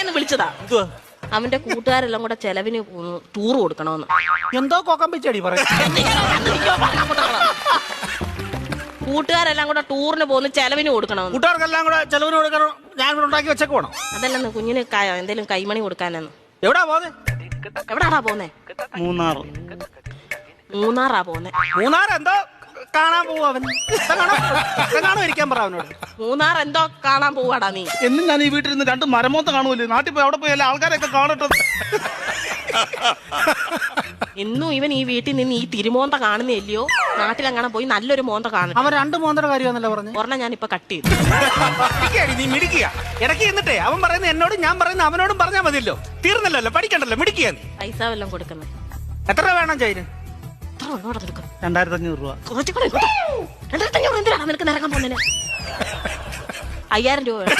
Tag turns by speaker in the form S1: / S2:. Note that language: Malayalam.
S1: പറയാന്ന് വിളിച്ചതാ. അവന്റെ കൂട്ടുകാരെല്ലാം കൂടെ ചെലവിന് ടൂർ കൊടുക്കണമെന്ന്.
S2: എന്തോ കൊക്കം പിച്ചടി പറയും.
S1: കൂട്ടുകാരെല്ലാം കൂടെ ടൂറിന് പോകുന്ന ചെലവിന് കൊടുക്കണമെന്ന്.
S2: കൂട്ടുകാർക്കെല്ലാം കൂടെ ചെലവിന് കൊടുക്കണം. ഞാൻ ഇവിടെ ഉണ്ടാക്കി വെച്ചേക്ക് വേണം.
S1: അതല്ലെന്ന് കുഞ്ഞിന് എന്തേലും കൈമണി കൊടുക്കാനെന്ന്.
S2: എവിടാ പോന്നെ?
S1: എവിടാടാ പോന്നെ? മൂന്നാറാ പോന്നെ.
S2: മൂന്നാർ എന്തോ കാണാൻ പോവും അവൻ. കാണോ ഇരിക്കാൻ പറ അവനോട്.
S1: മൂന്നാർ എന്തോ കാണാൻ പോവാടാ നീ.
S3: എന്നും ഞാൻ ഈ വീട്ടിൽ നിന്ന് 2 മരമോത്ത കാണുമല്ലോ. നാട്ടിൽ പോയി അവിടെ പോയി എല്ലാ ആൾക്കാരൊക്കെ കാണട്ടെ.
S1: എന്നും ഇവൻ ഈ വീട്ടിൽ നിന്ന് ഈ തിരുമോന്ത കാണുന്നില്ലയോ? നാട്ടിലെങ്ങനെ പോയി നല്ലൊരു മോന്ത കാണും.
S2: അവൻ 2 മോന്തയുടെ കാര്യമാണല്ലോ പറഞ്ഞു.
S1: ഒരെണ്ണം ഞാൻ ഇപ്പൊ കട്ട് ചെയ്തു.
S2: നീ മിടിക്കുക. ഇടയ്ക്ക് എന്നിട്ടേ അവൻ പറയുന്നത് എന്നോടും ഞാൻ പറയുന്നത് അവനോടും പറഞ്ഞാൽ മതിയല്ലോ. തീർന്നല്ലോ, പഠിക്കണ്ടല്ലോ, മിടിക്കുക. നീ
S1: പൈസ വല്ലതും കൊടുക്കുന്നത്
S2: എത്ര രൂപ വേണം ചൈന്?
S3: 2500 രൂപ.
S1: 2500 എന്തിനാണ് നിനക്ക് നിരക്കാൻ പോകുന്നതിന്? 5000 രൂപ വേണം.